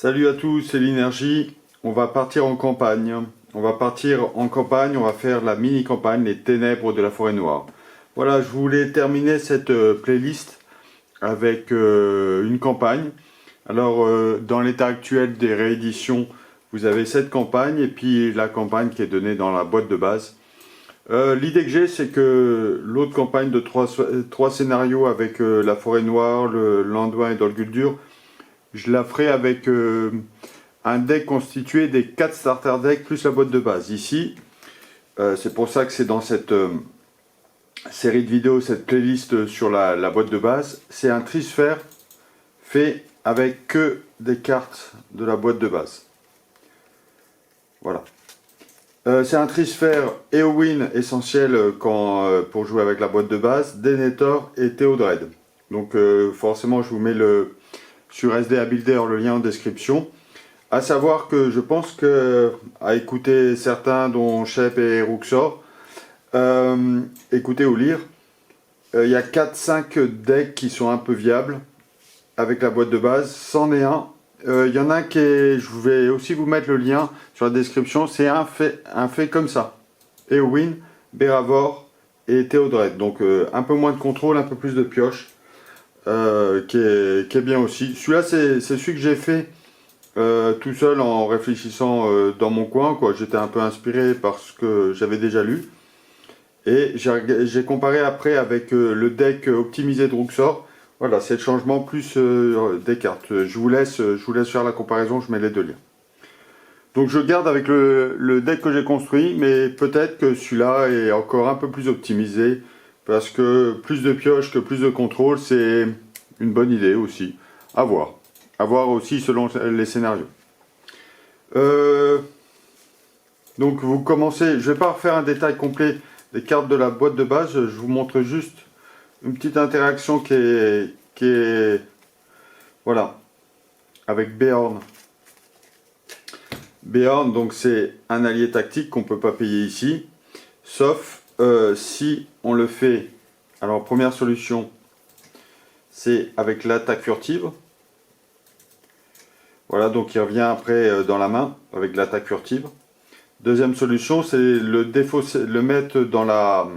Salut à tous, c'est l'Énergie. On va partir en campagne. On va faire la mini-campagne, les ténèbres de la forêt noire. Voilà, je voulais terminer cette playlist avec une campagne. Alors, dans l'état actuel des rééditions, vous avez cette campagne et puis la campagne qui est donnée dans la boîte de base. L'idée que j'ai, c'est que l'autre campagne de trois scénarios avec la forêt noire, le Landouin et Dol Guldur, je la ferai avec un deck constitué des 4 starter decks plus la boîte de base. Ici, c'est pour ça que c'est dans cette série de vidéos, cette playlist sur la boîte de base. C'est un trisphère fait avec que des cartes de la boîte de base. Voilà. C'est un trisphère Eowyn essentiel pour jouer avec la boîte de base, Denethor et Théodred. Donc forcément je vous mets sur SD Builder le lien en description. À savoir que je pense que, à écouter certains dont Shep et Ruxor, écouter ou lire, il y a 4-5 decks qui sont un peu viables avec la boîte de base. C'en est un. Il y en a un qui est, je vais aussi vous mettre le lien sur la description, c'est un fait comme ça. Eowyn, Beravor et Théodred. Donc un peu moins de contrôle, un peu plus de pioche, qui est bien aussi. Celui-là, c'est celui que j'ai fait tout seul en réfléchissant dans mon coin, quoi. J'étais un peu inspiré par ce que j'avais déjà lu. Et j'ai comparé après avec le deck optimisé de Ruxor. Voilà, c'est le changement plus des cartes. Je vous laisse faire la comparaison, je mets les deux liens. Donc je garde avec le deck que j'ai construit, mais peut-être que celui-là est encore un peu plus optimisé, parce que plus de pioche que plus de contrôle, c'est une bonne idée aussi. À voir. À voir aussi selon les scénarios. Donc vous commencez, je ne vais pas refaire un détail complet des cartes de la boîte de base, je vous montre juste une petite interaction qui est voilà, avec Beorn. Beorn, donc c'est un allié tactique qu'on ne peut pas payer ici, sauf si on le fait. Alors première solution, c'est avec l'attaque furtive. Voilà, donc il revient après dans la main avec l'attaque furtive. Deuxième solution, c'est le mettre dans la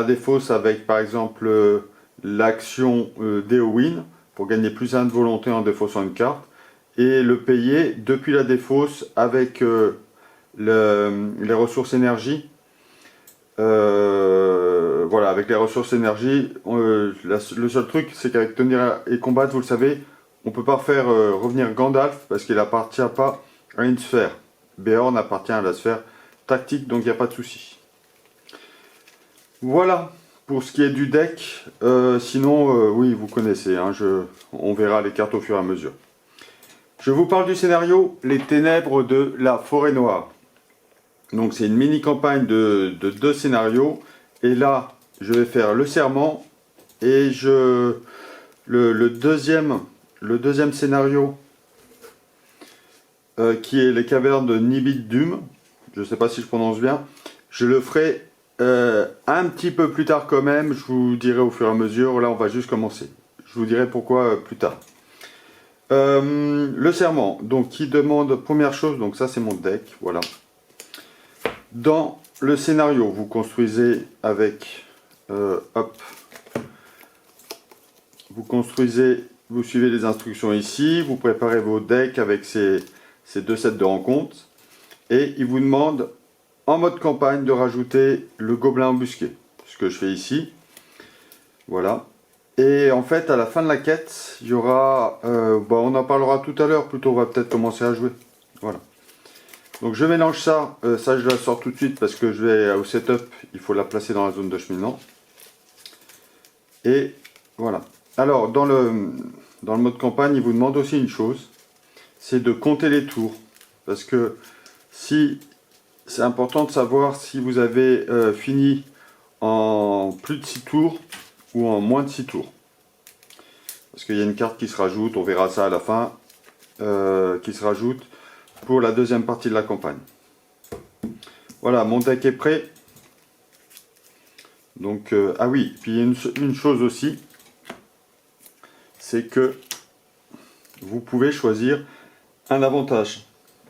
défausse avec par exemple l'action d'Eowyn pour gagner plus 1 de volonté en défaussant une carte, et le payer depuis la défausse avec les ressources énergie. Voilà, avec les ressources énergie, le seul truc c'est qu'avec tenir et combattre, vous le savez, on ne peut pas faire revenir Gandalf parce qu'il n'appartient pas à une sphère. Beorn appartient à la sphère tactique, donc il n'y a pas de souci. Voilà pour ce qui est du deck. Sinon, oui, vous connaissez, hein, on verra les cartes au fur et à mesure. Je vous parle du scénario Les Ténèbres de la Forêt Noire. Donc c'est une mini-campagne de 2 scénarios. Et là, je vais faire le serment. Et le deuxième scénario, qui est les cavernes de Nibid Dum, je ne sais pas si je prononce bien, je le ferai un petit peu plus tard quand même, je vous dirai au fur et à mesure. Là on va juste commencer, je vous dirai pourquoi plus tard. Le serment, donc qui demande, première chose, donc ça c'est mon deck, voilà. Dans le scénario, vous construisez avec, hop, vous suivez les instructions ici, vous préparez vos decks avec ces 2 sets de rencontres, et il vous demande en mode campagne de rajouter le gobelin embusqué, ce que je fais ici, voilà. Et en fait à la fin de la quête, il y aura, on en parlera tout à l'heure, plutôt on va peut-être commencer à jouer, voilà. Donc je mélange ça, ça je la sors tout de suite parce que je vais au setup, il faut la placer dans la zone de cheminement, et voilà. Alors dans le mode campagne, il vous demande aussi une chose, c'est de compter les tours, parce que si c'est important de savoir si vous avez fini en plus de 6 tours ou en moins de 6 tours. Parce qu'il y a une carte qui se rajoute, on verra ça à la fin, qui se rajoute pour la deuxième partie de la campagne. Voilà, mon deck est prêt. Donc, ah oui, puis il y a une chose aussi, c'est que vous pouvez choisir un avantage.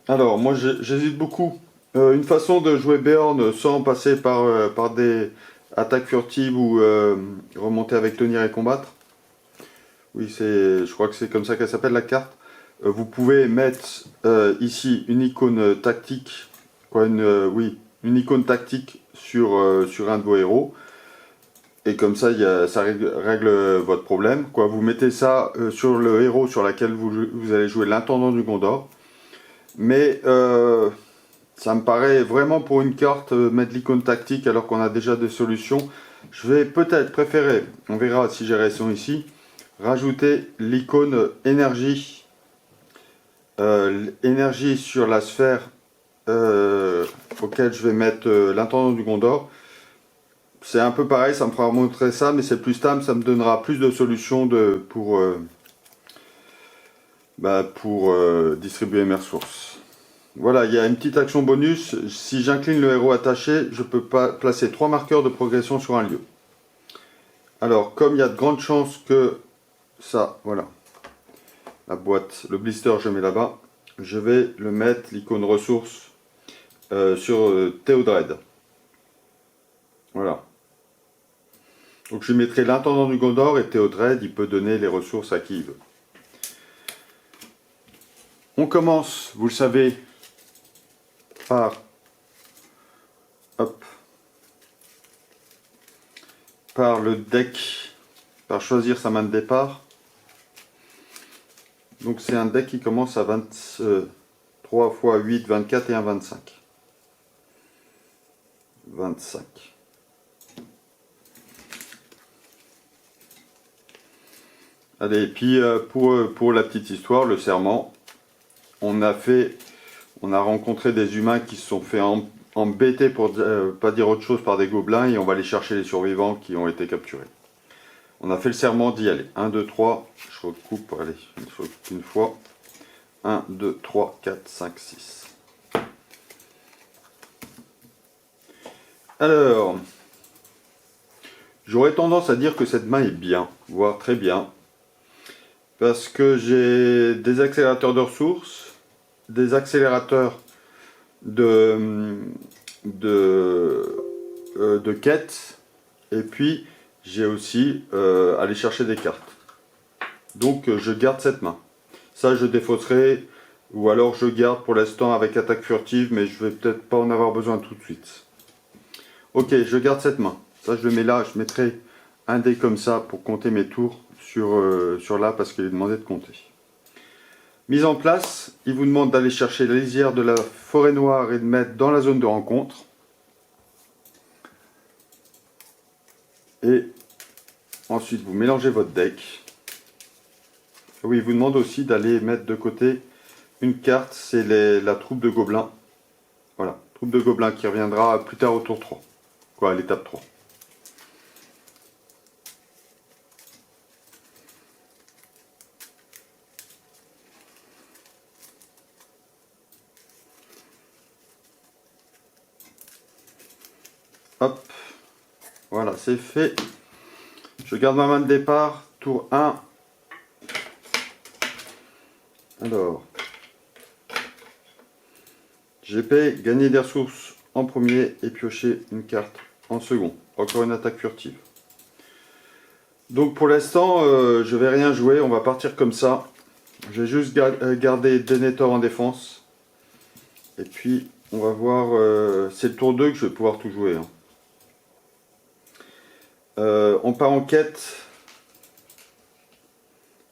Alors, moi j'hésite beaucoup. Une façon de jouer Beorn sans passer par des attaques furtives ou remonter avec tenir et combattre. Oui, je crois que c'est comme ça qu'elle s'appelle la carte. Vous pouvez mettre ici une icône tactique, quoi, oui, une icône tactique sur un de vos héros. Et comme ça, ça règle votre problème. Quoi. Vous mettez ça sur le héros sur lequel vous allez jouer l'intendant du Gondor. Mais ça me paraît vraiment pour une carte mettre l'icône tactique alors qu'on a déjà des solutions. Je vais peut-être préférer, on verra si j'ai raison ici, rajouter l'icône énergie. Énergie sur la sphère auquel je vais mettre l'intendant du Gondor. C'est un peu pareil, ça me fera montrer ça, mais c'est plus stable, ça me donnera plus de solutions pour distribuer mes ressources. Voilà, il y a une petite action bonus. Si j'incline le héros attaché, je peux placer 3 marqueurs de progression sur un lieu. Alors, comme il y a de grandes chances que ça, voilà, la boîte, le blister, je mets là-bas, je vais le mettre, l'icône ressources, sur Théodred. Voilà. Donc je mettrai l'intendant du Gondor et Théodred, il peut donner les ressources à qui il veut. On commence, vous le savez, par le deck, par choisir sa main de départ. Donc c'est un deck qui commence à 23 x 8, 24 et un 25. 25. Allez, et puis pour la petite histoire, le serment, on a rencontré des humains qui se sont fait embêter, pour pas dire autre chose, par des gobelins, et on va aller chercher les survivants qui ont été capturés. On a fait le serment d'y aller. 1, 2, 3, je recoupe, allez, une fois. 1, 2, 3, 4, 5, 6. Alors, j'aurais tendance à dire que cette main est bien, voire très bien. Parce que j'ai des accélérateurs de ressources, des accélérateurs de quêtes, et puis j'ai aussi aller chercher des cartes. Donc je garde cette main. Ça je défausserai, ou alors je garde pour l'instant avec attaque furtive, mais je vais peut-être pas en avoir besoin tout de suite. Ok, je garde cette main. Ça je le mets là, je mettrai un dé comme ça pour compter mes tours sur là, parce qu'il est demandé de compter. Mise en place, il vous demande d'aller chercher la lisière de la forêt noire et de mettre dans la zone de rencontre. Et ensuite vous mélangez votre deck. Oui, il vous demande aussi d'aller mettre de côté une carte, c'est la troupe de gobelins. Voilà, troupe de gobelins qui reviendra plus tard au tour 3. Quoi, à l'étape 3. Hop, voilà, c'est fait. Je garde ma main de départ, tour 1. Alors, GP, gagner des ressources en premier et piocher une carte en second. Encore une attaque furtive. Donc pour l'instant, je vais rien jouer, on va partir comme ça. Je vais juste garder Denethor en défense. Et puis, on va voir, c'est le tour 2 que je vais pouvoir tout jouer. Hein. On part en quête.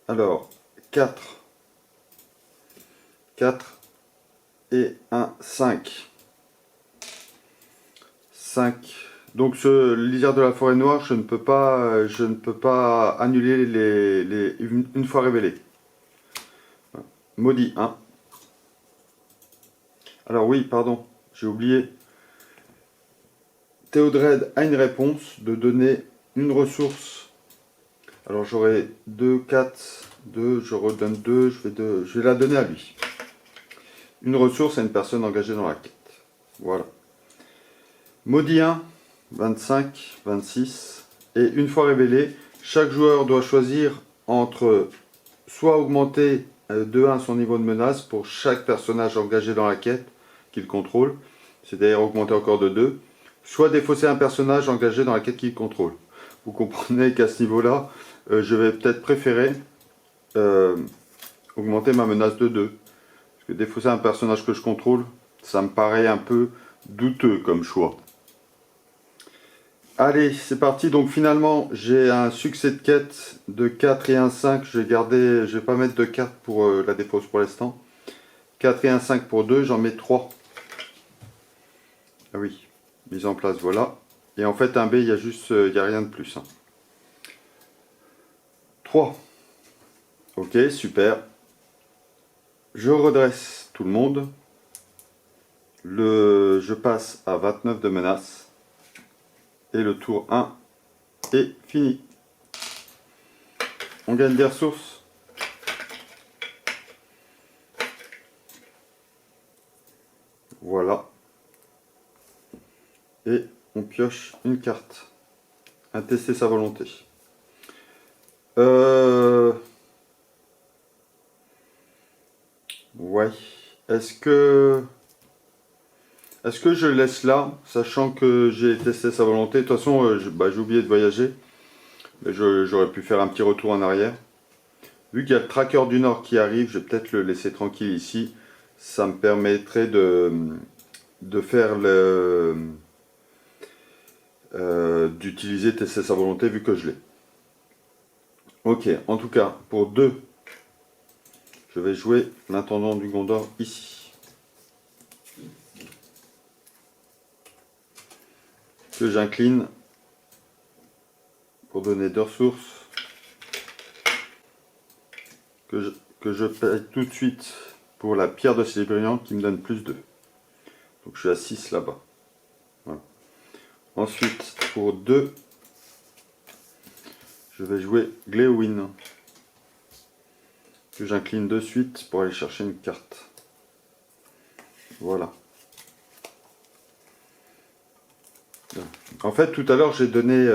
Alors, 4 et un 5. 5. Donc ce lisière de la forêt noire, je ne peux pas annuler une fois révélé. Maudit 1. Alors oui, pardon, j'ai oublié. Théodred a une réponse de donner une ressource. Alors j'aurai 2, 4, 2, je redonne 2, je vais la donner à lui. Une ressource à une personne engagée dans la quête. Voilà. Maudit 1, 25, 26. Et une fois révélé, chaque joueur doit choisir entre soit augmenter 2-1 son niveau de menace pour chaque personnage engagé dans la quête qu'il contrôle, c'est-à-dire augmenter encore de 2, soit défausser un personnage engagé dans la quête qu'il contrôle. Vous comprenez qu'à ce niveau-là, je vais peut-être préférer augmenter ma menace de 2. Parce que défausser un personnage que je contrôle, ça me paraît un peu douteux comme choix. Allez, c'est parti. Donc finalement, j'ai un succès de quête de 4 et un 5. Je vais pas mettre de carte pour la défausse pour l'instant. 4 et un 5 pour 2, j'en mets 3. Ah oui, mise en place, voilà. Et en fait, un B, il y a juste, il n'y a rien de plus. 3. Ok, super. Je redresse tout le monde. Je passe à 29 de menace. Et le tour 1 est fini. On gagne des ressources. Voilà. Et on pioche une carte. Tester sa volonté. Ouais. Est-ce que je le laisse là, sachant que j'ai testé sa volonté? De toute façon, j'ai oublié de voyager. Mais j'aurais pu faire un petit retour en arrière. Vu qu'il y a le tracker du Nord qui arrive, je vais peut-être le laisser tranquille ici. Ça me permettrait de faire d'utiliser tester sa volonté vu que je l'ai. Ok, en tout cas, pour 2, je vais jouer l'intendant du Gondor ici. Que j'incline pour donner 2 ressources. Que je paye tout de suite pour la pierre de Célébriant qui me donne plus 2. Donc je suis à 6 là-bas. Voilà. Ensuite, pour 2, je vais jouer Gléowin. Que j'incline de suite pour aller chercher une carte. Voilà. En fait, tout à l'heure, j'ai donné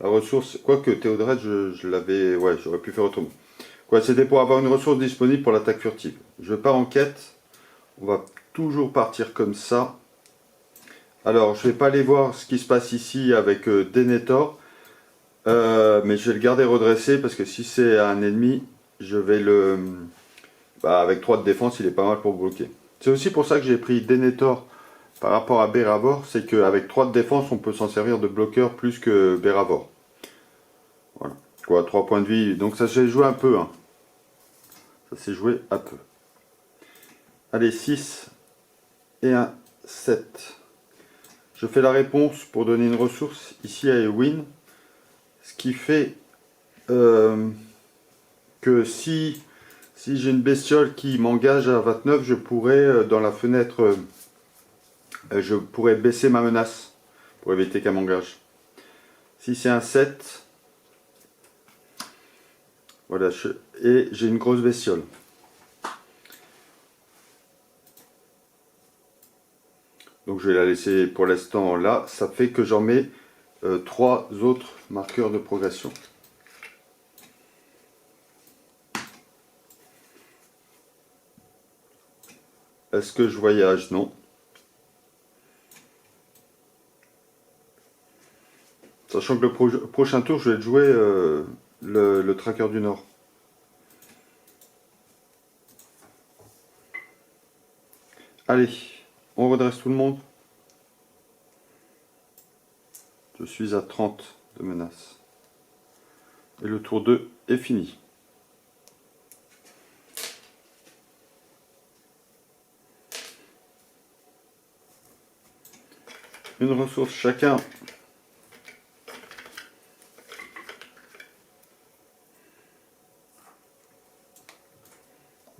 la ressource. Quoique Théodred, je l'avais. Ouais, j'aurais pu faire autrement. Quoi, c'était pour avoir une ressource disponible pour l'attaque furtive. Je pars en quête. On va toujours partir comme ça. Alors, je vais pas aller voir ce qui se passe ici avec Denethor. Mais je vais le garder redressé parce que si c'est un ennemi, je vais le... avec 3 de défense, il est pas mal pour bloquer. C'est aussi pour ça que j'ai pris Denethor par rapport à Béravor. C'est qu'avec 3 de défense, on peut s'en servir de bloqueur plus que Béravor. Voilà. Quoi, 3 points de vie. Donc ça s'est joué un peu. Hein. Ça s'est joué un peu. Allez, 6 et un 7. Je fais la réponse pour donner une ressource ici à Ewin. Ce qui fait que si j'ai une bestiole qui m'engage à 29, je pourrais, dans la fenêtre, je pourrais baisser ma menace pour éviter qu'elle m'engage. Si c'est un 7, voilà, et j'ai une grosse bestiole. Donc je vais la laisser pour l'instant là. Ça fait que j'en mets 3 autres marqueurs de progression. Est-ce que je voyage? Non. Sachant que le prochain tour, je vais jouer le tracker du Nord. Allez, on redresse tout le monde. Je suis à 30 de menaces. Et le tour 2 est fini. Une ressource chacun.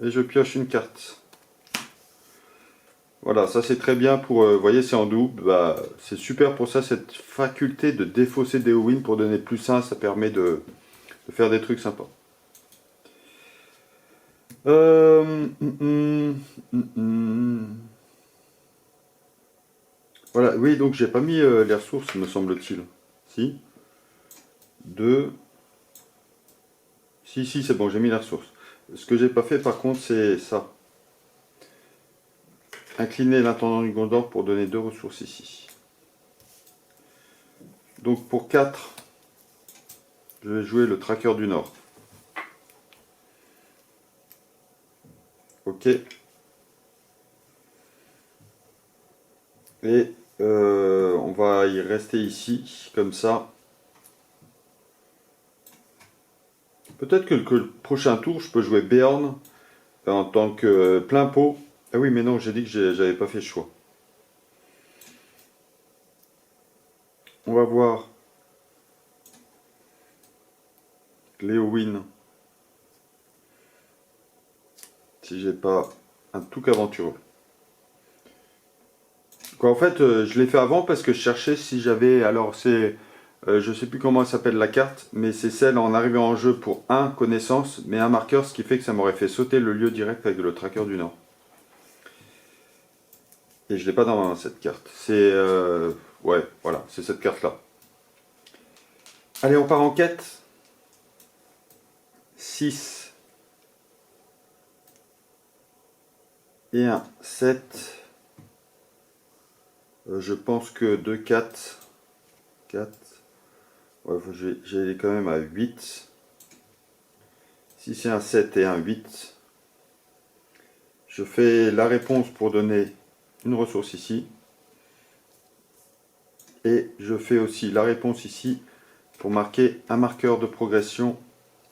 Et je pioche une carte. Voilà, ça c'est très bien pour, vous voyez c'est en double, bah, c'est super pour ça, cette faculté de défausser des wins pour donner plus 1, ça permet de faire des trucs sympas. Voilà, oui, donc j'ai pas mis les ressources, me semble-t-il. Si 2. Si, c'est bon, j'ai mis les ressources. Ce que j'ai pas fait par contre, c'est ça. Incliner l'intendant du Gondor pour donner 2 ressources ici. Donc pour 4, je vais jouer le tracker du Nord. Ok. Et on va y rester ici, comme ça. Peut-être que le prochain tour, je peux jouer Beorn en tant que plein pot. Ah oui, mais non, j'ai dit que j'avais pas fait le choix. On va voir Léowyn. Si j'ai pas un tout aventureux. Quoi, en fait, je l'ai fait avant parce que je cherchais si j'avais. Alors, c'est. Je sais plus comment s'appelle la carte, mais c'est celle en arrivant en jeu pour 1 connaissance, mais un marqueur, ce qui fait que ça m'aurait fait sauter le lieu direct avec le tracker du Nord. Et je l'ai pas dans ma main cette carte. C'est. Ouais, voilà, c'est cette carte-là. Allez, on part en quête. 6 et 1, 7. Je pense que 2, 4. 4. Ouais, j'ai quand même à 8. 6 et un 7 et un 8. Je fais la réponse pour donner une ressource ici. Et je fais aussi la réponse ici pour marquer un marqueur de progression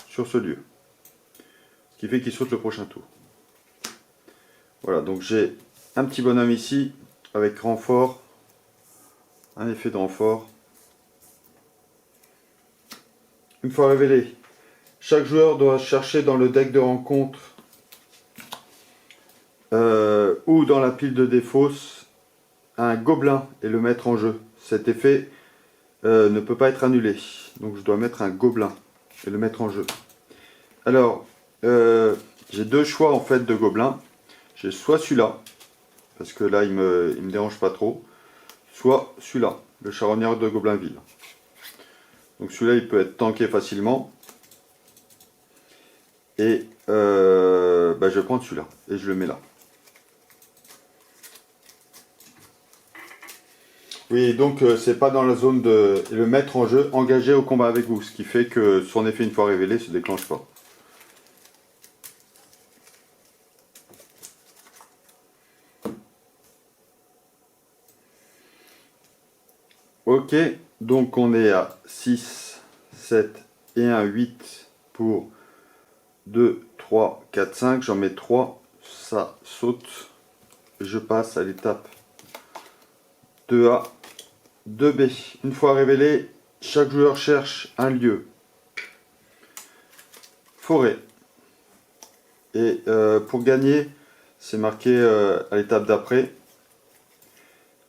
sur ce lieu. Ce qui fait qu'il saute le prochain tour. Voilà, donc j'ai un petit bonhomme ici avec renfort. Un effet de renfort. Une fois révélé, chaque joueur doit chercher dans le deck de rencontre ou dans la pile de défausse un gobelin et le mettre en jeu. Cet effet ne peut pas être annulé. Donc je dois mettre un gobelin et le mettre en jeu. Alors, j'ai 2 choix en fait de gobelins. J'ai soit celui-là, parce que là il me dérange pas trop, soit celui-là, le charognard de Goblinville. Donc celui-là il peut être tanké facilement. Et je vais prendre celui-là et je le mets là. Oui, donc c'est pas dans la zone de le mettre en jeu, engagé au combat avec vous, ce qui fait que son effet une fois révélé se déclenche pas. Ok, donc on est à 6, 7 et un 8 pour 2, 3, 4, 5. J'en mets 3, ça saute. Je passe à l'étape 2A, 2B. Une fois révélé, chaque joueur cherche un lieu. Forêt. Et pour gagner, c'est marqué à l'étape d'après.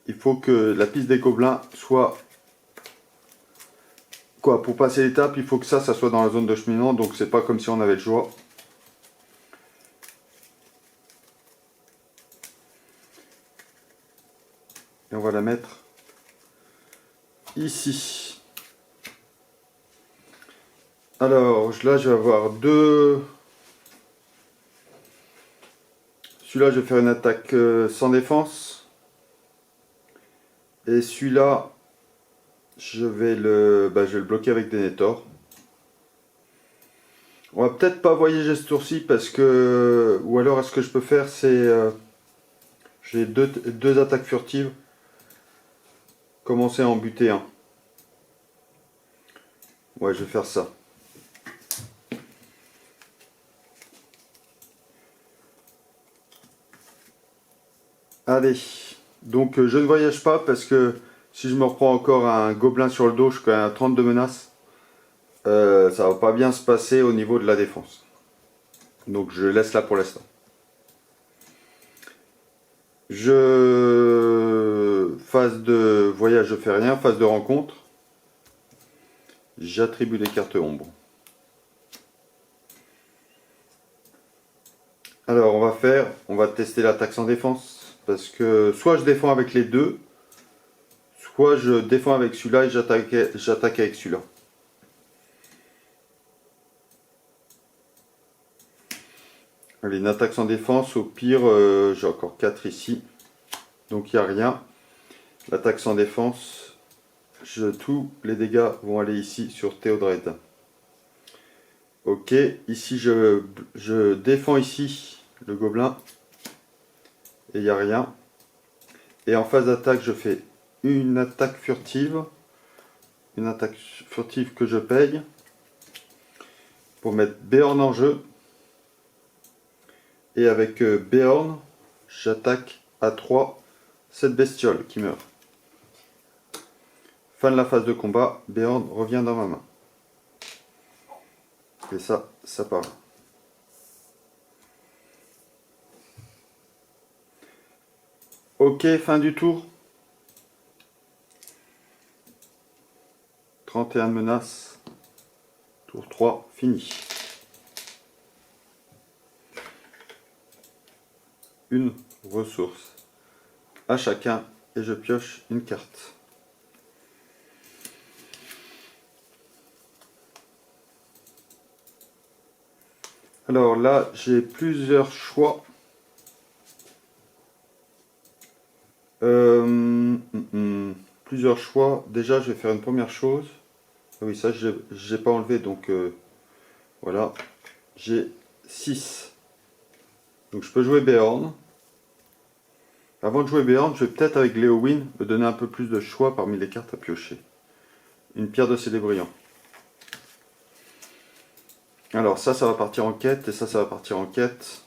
Il faut que la piste des gobelins soit... Quoi, pour passer l'étape, il faut que ça soit dans la zone de cheminement, donc c'est pas comme si on avait le choix. Et on va la mettre ici. Alors, là, je vais avoir 2... Celui-là, je vais faire une attaque sans défense. Et celui-là, je vais le bloquer avec des Denethor. On va peut-être pas voyager ce tour-ci parce que... Ou alors, est-ce que je peux faire, c'est... j'ai deux attaques furtives. Commencer à en buter un. Ouais, je vais faire ça. Allez. Donc, je ne voyage pas parce que si je me reprends encore un gobelin sur le dos, je suis quand même à 32 menaces. Ça va pas bien se passer au niveau de la défense. Donc, je laisse là pour l'instant. Phase de voyage, je fais rien. Phase de rencontre, j'attribue les cartes ombre. Alors on va tester l'attaque sans défense. Parce que soit je défends avec les deux, soit je défends avec celui-là et j'attaque avec celui-là. Allez, une attaque sans défense, au pire, j'ai encore 4 ici. Donc il n'y a rien. L'attaque sans défense, tous les dégâts vont aller ici sur Théodred. Ok, ici je défends ici le gobelin. Et il n'y a rien. Et en phase d'attaque, je fais une attaque furtive. Une attaque furtive que je paye. Pour mettre Beorn en jeu. Et avec Beorn, j'attaque à 3 cette bestiole qui meurt. Fin de la phase de combat, Beorn revient dans ma main. Et ça part. Ok, fin du tour. 31 menaces. Tour 3, fini. Une ressource à chacun et je pioche une carte. Alors là, j'ai plusieurs choix. Plusieurs choix. Déjà, je vais faire une première chose. Ah oui, ça, je n'ai pas enlevé, donc voilà. J'ai 6. Donc je peux jouer Beorn. Avant de jouer Beorn, je vais peut-être avec Léowyn me donner un peu plus de choix parmi les cartes à piocher. Une pierre de Célébriand. Alors ça va partir en quête et ça va partir en quête.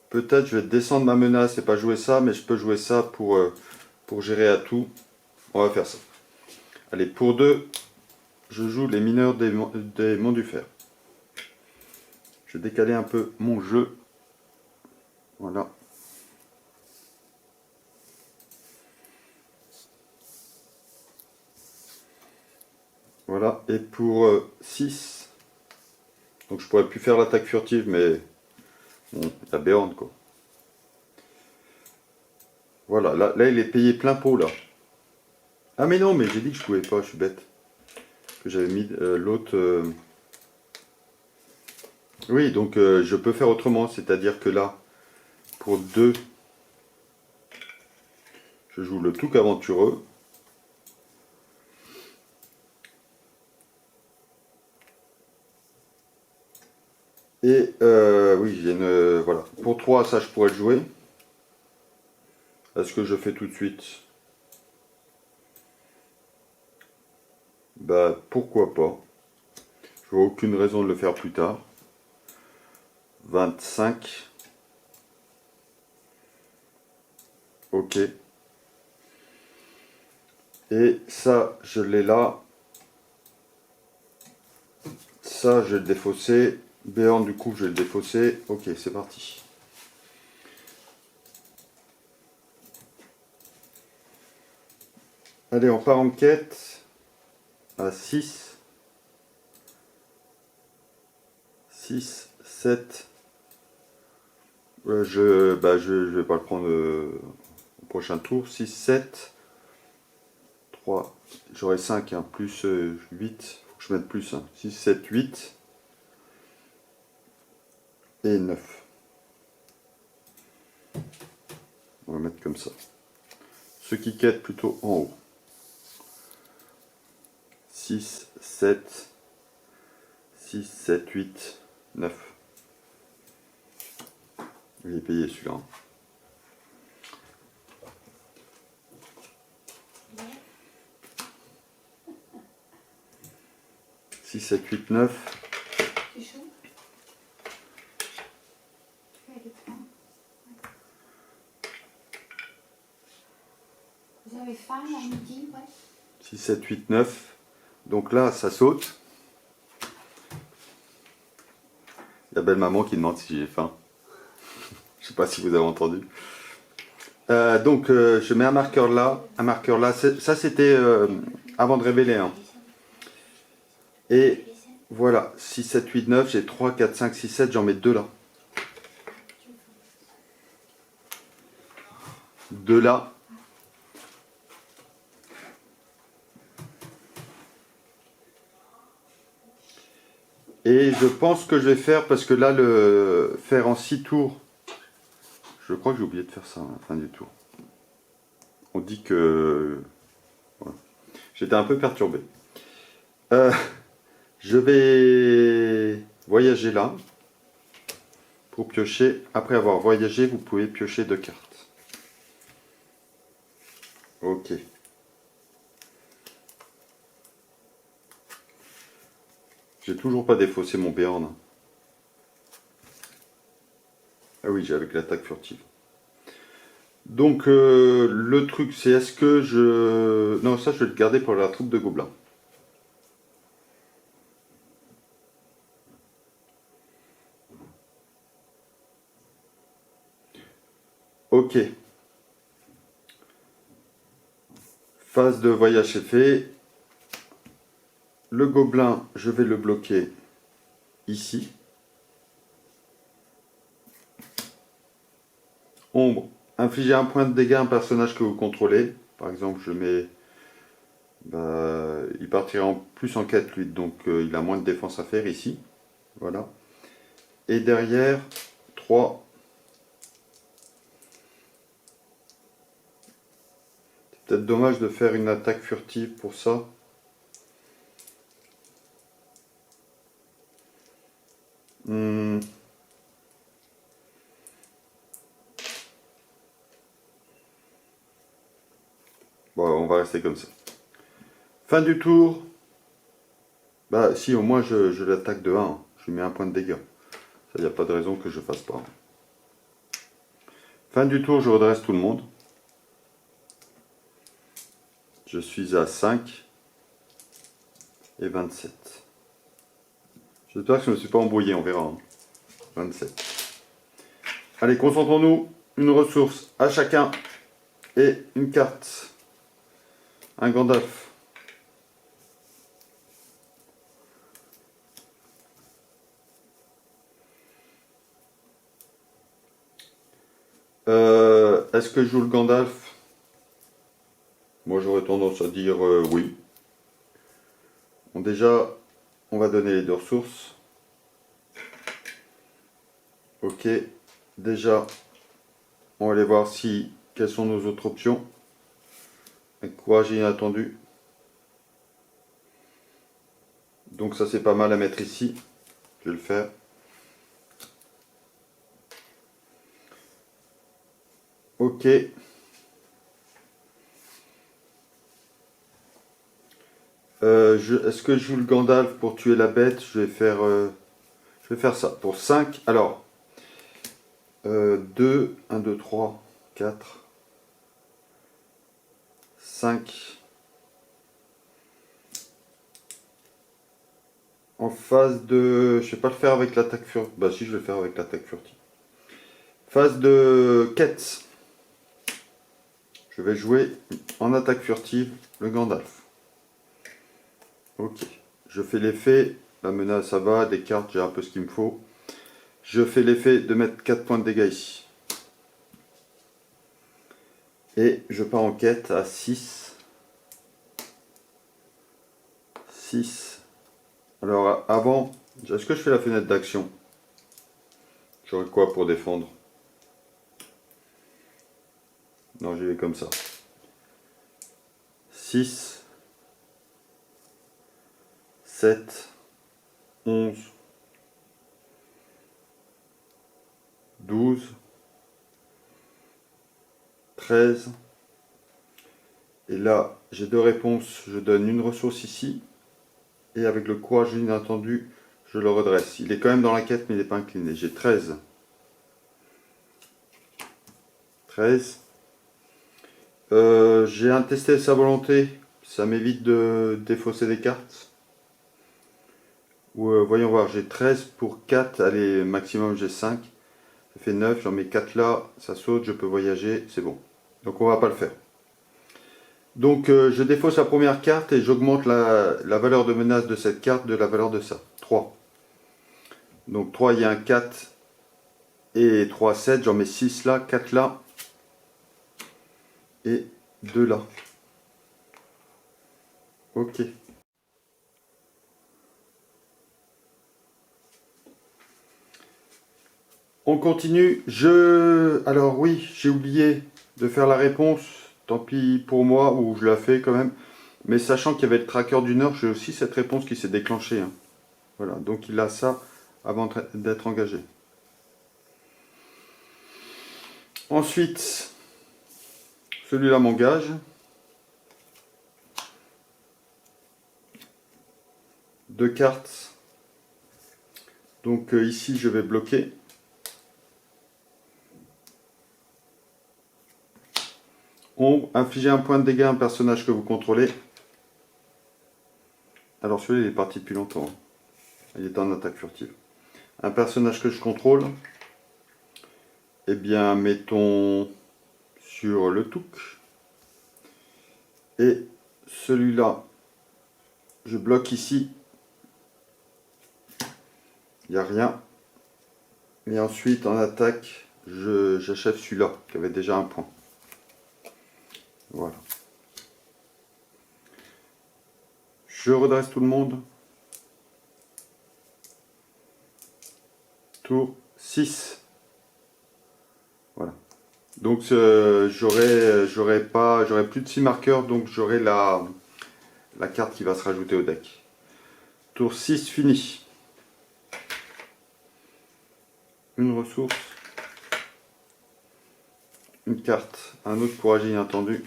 Peut-être je vais descendre ma menace et pas jouer ça, mais je peux jouer ça pour gérer à tout. On va faire ça. Allez, pour 2, je joue les mineurs des monts du fer. Je vais décaler un peu mon jeu. Voilà. Voilà, et pour 6, donc je pourrais plus faire l'attaque furtive, mais bon, la Beorn quoi. Voilà, là il est payé plein pot là. Ah mais non, mais j'ai dit que je pouvais pas, je suis bête. Que j'avais mis l'autre... Oui, donc je peux faire autrement, c'est-à-dire que là, pour 2, je joue le Touc aventureux. Et oui, j'ai une... voilà. Pour 3, ça je pourrais le jouer. Est-ce que je fais tout de suite? Bah pourquoi pas. Je vois aucune raison de le faire plus tard. 25. Ok. Et ça, je l'ai là. Ça, je vais le défausser. Beorn, du coup, je vais le défausser. Ok, c'est parti. Allez, on part en quête. À 6. 6, 7. Je vais pas le prendre au prochain tour. 6, 7. 3. J'aurai 5, hein, plus 8. Faut que je mette plus. Hein. 6, 7, 8. Et 9. On va mettre comme ça. Ceux qui quêtent plutôt en haut. 6, 7. 6, 7, 8, 9. Il est payé celui-là. 6, 7, 8, 9. C'est chaud. Vous avez faim à midi, ouais. 6, 7, 8, 9. Donc là, ça saute. Il y a belle maman qui demande si j'ai faim. Je sais pas si vous avez entendu. Donc je mets un marqueur là. Ça c'était avant de révéler. Hein. Et voilà, 6, 7, 8, 9. J'ai 3, 4, 5, 6, 7. J'en mets 2 là. 2 là. Et je pense que je vais faire, parce que là, le faire en 6 tours, je crois que j'ai oublié de faire ça à la fin du tour. On dit que... Voilà. J'étais un peu perturbé. Je vais voyager là pour piocher. Après avoir voyagé, vous pouvez piocher 2 cartes. Ok. J'ai toujours pas défaussé mon Béarn. Ah oui, j'ai avec l'attaque furtive. Donc le truc c'est est-ce que je... Non, ça je vais le garder pour la troupe de gobelins. Ok. Phase de voyage est fait. Le gobelin, je vais le bloquer ici. Ombre, infligez un point de dégâts à un personnage que vous contrôlez. Par exemple, je mets... Bah, il partira en plus en quête, lui, donc il a moins de défense à faire ici. Voilà. Et derrière, 3. C'est peut-être dommage de faire une attaque furtive pour ça. Hmm. Bon, on va rester comme ça. Fin du tour. Bah si, au moins je l'attaque de 1. Je lui mets un point de dégâts. Ça, il n'y a pas de raison que je fasse pas. Fin du tour, je redresse tout le monde. Je suis à 5 et 27. J'espère que je ne me suis pas embrouillé, on verra. 27. Allez, concentrons-nous. Une ressource à chacun et une carte. Un Gandalf. Est-ce que je joue le Gandalf? Moi j'aurais tendance à dire oui. Bon, déjà, on va donner les 2 ressources. Ok. Déjà, on va aller voir si quelles sont nos autres options. Avec courage inattendu. Donc ça c'est pas mal à mettre ici. Je vais le faire. Ok. Est-ce que je joue le Gandalf pour tuer la bête? Je vais faire ça. Pour 5. Alors, 2, 1, 2, 3, 4, 5. En phase de... Je vais pas le faire avec l'attaque furtive. Bah si, je vais le faire avec l'attaque furtive. Phase de quête. Je vais jouer en attaque furtive le Gandalf. Ok. Je fais l'effet. La menace, ça va. Des cartes, j'ai un peu ce qu'il me faut. Je fais l'effet de mettre 4 points de dégâts ici. Et je pars en quête à 6. 6. Alors avant, est-ce que je fais la fenêtre d'action? J'aurais quoi pour défendre? Non, j'y vais comme ça. 6, 7, 11, 12, 13. Et là, j'ai 2 réponses. Je donne une ressource ici. Et avec le courage inattendu, je le redresse. Il est quand même dans la quête, mais il n'est pas incliné. J'ai 13. 13. J'ai un testé sa volonté. Ça m'évite de défausser des cartes. Ou voyons voir, j'ai 13 pour 4. Allez, maximum j'ai 5. Ça fait 9. J'en mets 4 là. Ça saute, je peux voyager. C'est bon. Donc on va pas le faire. Donc je défausse la première carte et j'augmente la valeur de menace de cette carte de la valeur de ça. 3. Donc 3, il y a un 4 et 3, 7. J'en mets 6 là, 4 là et 2 là. Ok. On continue. Alors oui, j'ai oublié de faire la réponse. Tant pis pour moi, ou je la fais quand même. Mais sachant qu'il y avait le tracker du Nord, j'ai aussi cette réponse qui s'est déclenchée, hein. Voilà, donc il a ça avant d'être engagé. Ensuite, celui-là m'engage. Deux cartes. Donc ici, je vais bloquer. Ombre, infliger un point de dégâts à un personnage que vous contrôlez. Alors celui-là, il est parti depuis longtemps, hein. Il est en attaque furtive. Un personnage que je contrôle. Eh bien, mettons sur le touc. Et celui-là, je bloque ici. Il n'y a rien. Et ensuite, en attaque, j'achève celui-là, qui avait déjà un point. Voilà. Je redresse tout le monde. Tour 6. Voilà. Donc j'aurai plus de 6 marqueurs, donc j'aurai la carte qui va se rajouter au deck. Tour 6 fini. Une ressource. Une carte. Un autre courage inattendu.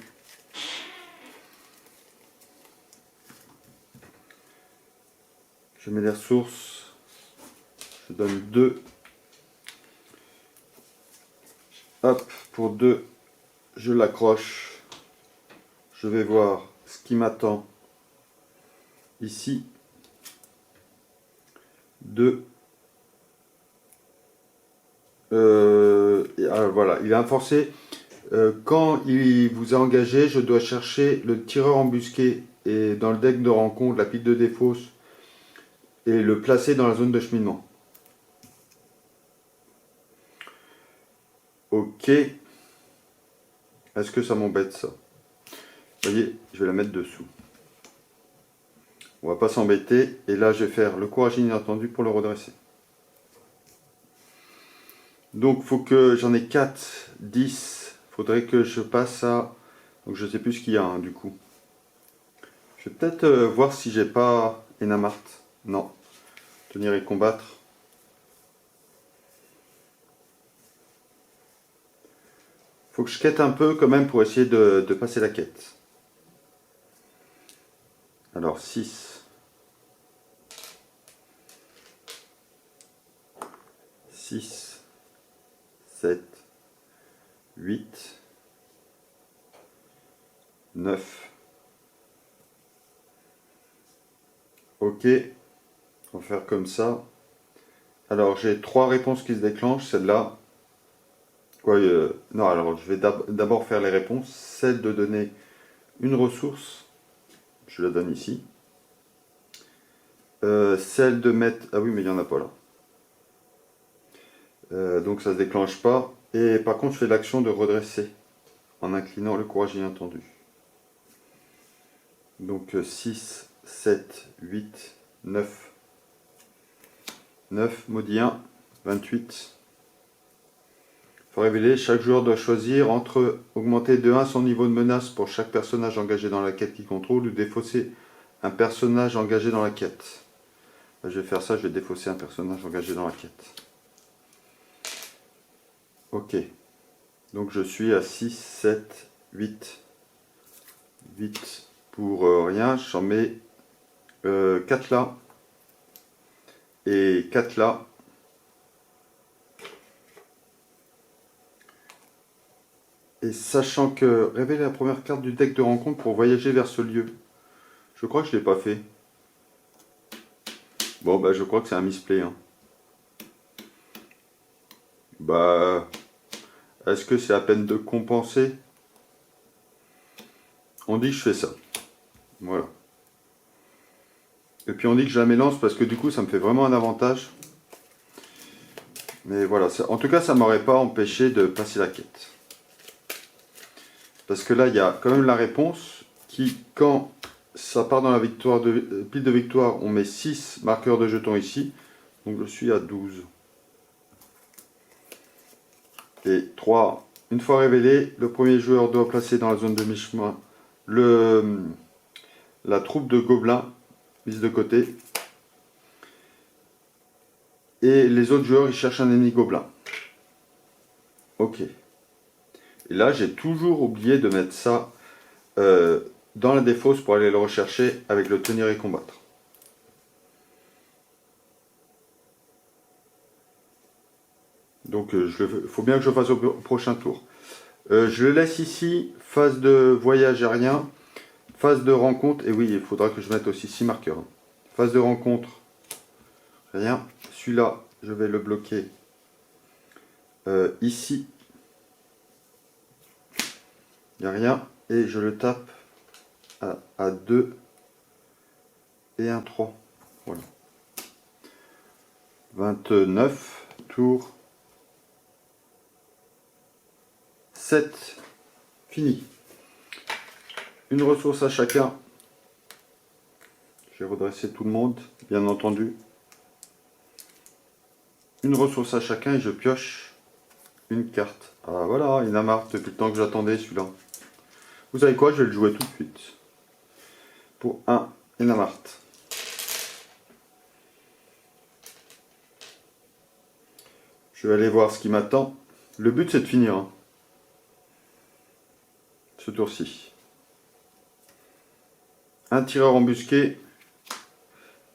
Je mets les ressources. Je donne 2. Hop, pour 2, je l'accroche. Je vais voir ce qui m'attend ici. 2. Voilà, il est inforcé. Quand il vous a engagé, je dois chercher le tireur embusqué et dans le deck de rencontre, la pique de défausse, et le placer dans la zone de cheminement. Ok. Est-ce que ça m'embête ça? Vous voyez, je vais la mettre dessous. On va pas s'embêter. Et là, je vais faire le courage inattendu pour le redresser. Donc, faut que j'en ai 4, 10. Faudrait que je passe à... Donc, je sais plus ce qu'il y a, hein, du coup. Je vais peut-être voir si j'ai pas Enamart. Non. Tenir et combattre. Faut que je quête un peu quand même pour essayer de passer la quête. Alors 6. 6. 7. 8. 9. Ok. On va faire comme ça. Alors j'ai 3 réponses qui se déclenchent. Celle-là. Non, alors je vais d'abord faire les réponses. Celle de donner une ressource, je la donne ici. Celle de mettre... Ah oui, mais il n'y en a pas là. Donc ça ne se déclenche pas. Et par contre, je fais l'action de redresser en inclinant le courage inattendu. Donc 6, 7, 8, 9. 9, maudit 1, 28. Il faut révéler, chaque joueur doit choisir entre augmenter de 1 son niveau de menace pour chaque personnage engagé dans la quête qu'il contrôle ou défausser un personnage engagé dans la quête. Je vais faire ça, je vais défausser un personnage engagé dans la quête. Ok. Donc je suis à 6, 7, 8. 8 pour rien, j'en mets 4 là. Et 4 là. Et sachant que révéler la première carte du deck de rencontre pour voyager vers ce lieu. Je crois que je ne l'ai pas fait. Bon, bah je crois que c'est un misplay, hein. Bah, est-ce que c'est à peine de compenser? On dit que je fais ça. Voilà. Et puis on dit que je la mélance parce que du coup ça me fait vraiment un avantage. Mais voilà, en tout cas ça m'aurait pas empêché de passer la quête. Parce que là il y a quand même la réponse qui, quand ça part dans la victoire pile de victoire, on met 6 marqueurs de jetons ici. Donc je suis à 12. Et 3. Une fois révélé, le premier joueur doit placer dans la zone de mi-chemin la troupe de gobelins mise de côté. Et les autres joueurs, ils cherchent un ennemi gobelin. Ok. Et là, j'ai toujours oublié de mettre ça dans la défausse pour aller le rechercher avec le tenir et combattre. Donc, il faut bien que je fasse au prochain tour. Je le laisse ici, phase de voyage aérien, phase de rencontre, et oui, il faudra que je mette aussi 6 marqueurs. Phase de rencontre, rien. Celui-là, je vais le bloquer ici. Il n'y a rien. Et je le tape à 2 et un 3. Voilà. 29, tour 7. Fini. Une ressource à chacun. J'ai redressé tout le monde, bien entendu. Une ressource à chacun et je pioche une carte. Ah voilà, il y en a marre depuis le temps que j'attendais celui-là. Vous savez quoi, je vais le jouer tout de suite. Pour un Enamart. Je vais aller voir ce qui m'attend. Le but c'est de finir. Hein. Ce tour-ci. Un tireur embusqué.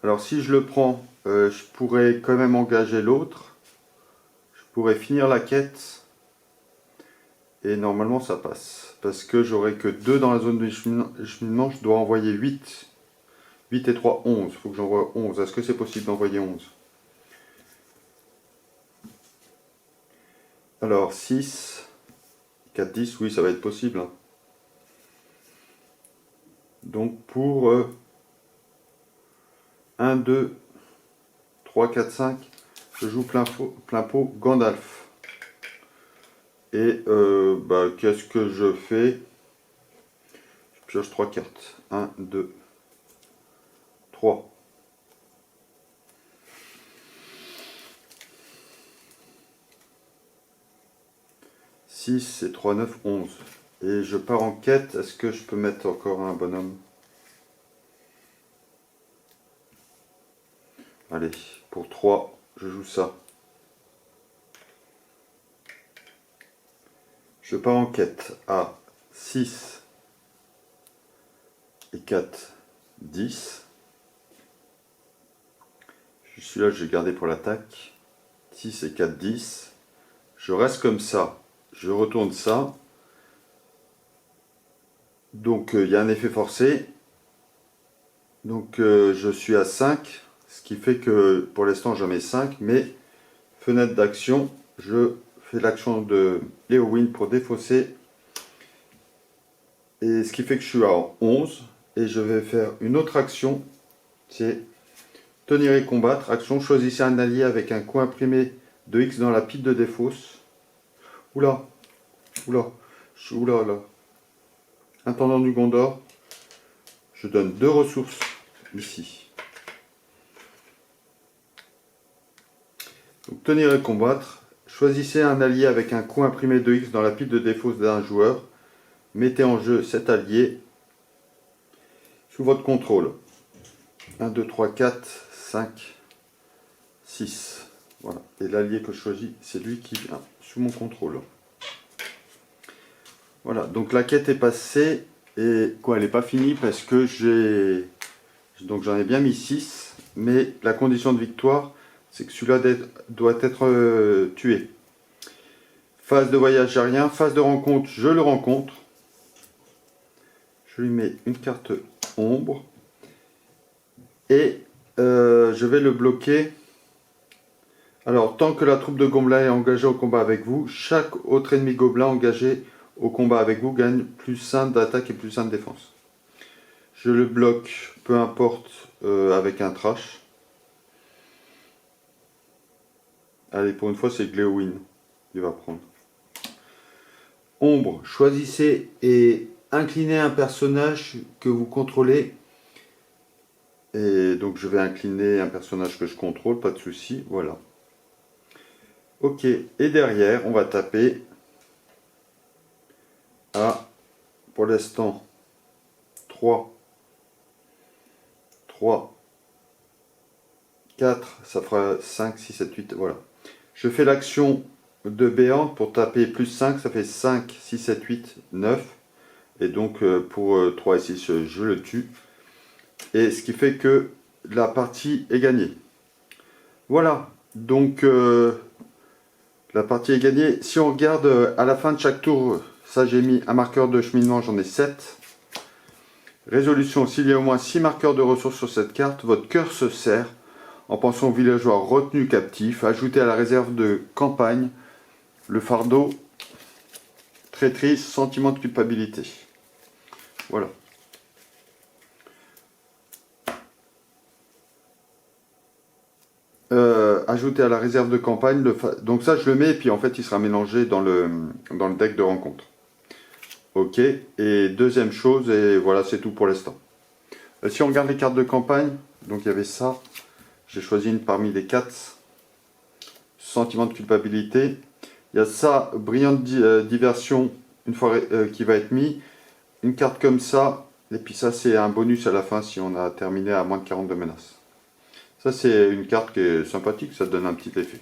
Alors si je le prends, je pourrais quand même engager l'autre. Je pourrais finir la quête. Et normalement ça passe. Parce que j'aurai que 2 dans la zone de cheminement. Je dois envoyer 8. 8 et 3, 11. Il faut que j'envoie 11. Est-ce que c'est possible d'envoyer 11? Alors 6. 4, 10. Oui, ça va être possible. Hein. Donc pour 1, 2, 3, 4, 5, je joue plein pot Gandalf. Et qu'est-ce que je fais? Je pioche 3 cartes. 1, 2, 3. Six et 3, 9, 11. Et je pars en quête. Est-ce que je peux mettre encore un bonhomme? Allez, pour 3, je joue ça. Je pars en quête à 6 et 4, 10. Celui-là, je vais garder pour l'attaque. 6 et 4, 10. Je reste comme ça. Je retourne ça. Donc, il y a un effet forcé. Donc, je suis à 5. Ce qui fait que, pour l'instant, j'en mets 5. Mais, fenêtre d'action, je fais l'action de Léowin pour défausser. Et ce qui fait que je suis à 11. Et je vais faire une autre action. C'est tenir et combattre. Action, choisissez un allié avec un coin imprimé de X dans la pile de défausse. Oula, oula, oula, là. Intendant du Gondor, je donne 2 ressources ici. Donc, tenir et combattre. Choisissez un allié avec un coin imprimé de X dans la pile de défausse d'un joueur. Mettez en jeu cet allié sous votre contrôle. 1, 2, 3, 4, 5, 6. Voilà. Et l'allié que je choisis, c'est lui qui vient sous mon contrôle. Voilà, donc la quête est passée. Et quoi, elle n'est pas finie parce que donc j'en ai bien mis 6. Mais la condition de victoire, c'est que celui-là doit être tué. Phase de voyage aérien, phase de rencontre, je le rencontre. Je lui mets une carte ombre. Et je vais le bloquer. Alors, tant que la troupe de gobelins est engagée au combat avec vous, chaque autre ennemi gobelin engagé au combat avec vous gagne plus 1 d'attaque et plus 1 de défense. Je le bloque, peu importe, avec un trash. Allez, pour une fois, c'est Gléowin. Il va prendre. Ombre, choisissez et inclinez un personnage que vous contrôlez. Et donc, je vais incliner un personnage que je contrôle, pas de souci. Voilà. Ok, et derrière, on va taper à, pour l'instant, 3, 3, 4, ça fera 5, 6, 7, 8, voilà. Je fais l'action de béant pour taper plus 5, ça fait 5, 6, 7, 8, 9. Et donc pour 3 et 6, je le tue. Et ce qui fait que la partie est gagnée. Voilà, donc la partie est gagnée. Si on regarde à la fin de chaque tour, ça j'ai mis un marqueur de cheminement, j'en ai 7. Résolution, s'il y a au moins 6 marqueurs de ressources sur cette carte, votre cœur se serre en pensant aux villageois retenus captifs. Ajoutez à la réserve de campagne le fardeau, traîtrise, sentiment de culpabilité. Voilà. Ajouter à la réserve de campagne, donc ça je le mets et puis en fait il sera mélangé dans le deck de rencontre. Ok, et deuxième chose, et voilà c'est tout pour l'instant. Si on regarde les cartes de campagne, donc il y avait ça, j'ai choisi une parmi les 4, sentiment de culpabilité. Il y a ça, brillante diversion, une fois qui va être mis, une carte comme ça, et puis ça c'est un bonus à la fin si on a terminé à moins de 42 menaces. Ça c'est une carte qui est sympathique, ça donne un petit effet.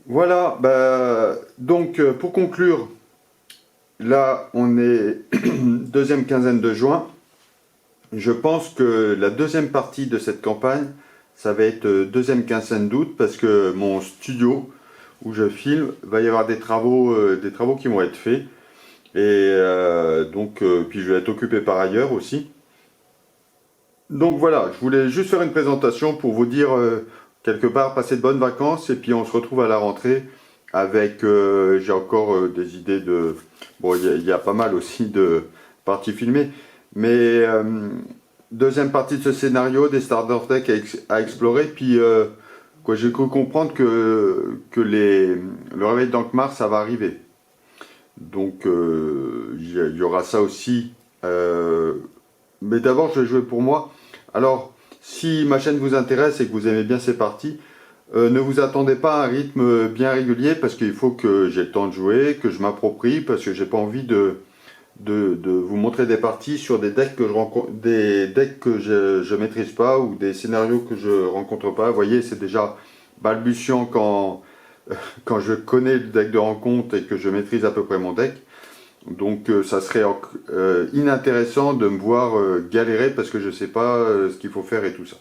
Voilà, bah, donc pour conclure, là on est deuxième quinzaine de juin. Je pense que la deuxième partie de cette campagne, ça va être deuxième quinzaine d'août parce que mon studio où je filme, va y avoir des travaux qui vont être faits. Et donc, puis je vais être occupé par ailleurs aussi. Donc voilà, je voulais juste faire une présentation pour vous dire quelque part, passez de bonnes vacances et puis on se retrouve à la rentrée avec, j'ai encore des idées de... Bon, il y a pas mal aussi de parties filmées, mais deuxième partie de ce scénario, des starter deck à explorer, puis quoi, j'ai cru comprendre que le réveil d'Ankh-Mars, ça va arriver. Donc il y aura ça aussi. Mais d'abord, je vais jouer pour moi. Alors, si ma chaîne vous intéresse et que vous aimez bien ces parties, ne vous attendez pas à un rythme bien régulier parce qu'il faut que j'ai le temps de jouer, que je m'approprie, parce que j'ai pas envie de vous montrer des parties sur des decks que je maîtrise pas ou des scénarios que je rencontre pas. Vous voyez, c'est déjà balbutiant quand je connais le deck de rencontre et que je maîtrise à peu près mon deck. Donc ça serait inintéressant de me voir galérer parce que je ne sais pas ce qu'il faut faire et tout ça.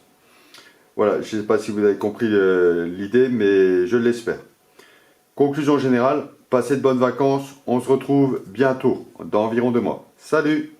Voilà, je ne sais pas si vous avez compris l'idée, mais je l'espère. Conclusion générale, passez de bonnes vacances, on se retrouve bientôt, dans environ 2 mois. Salut!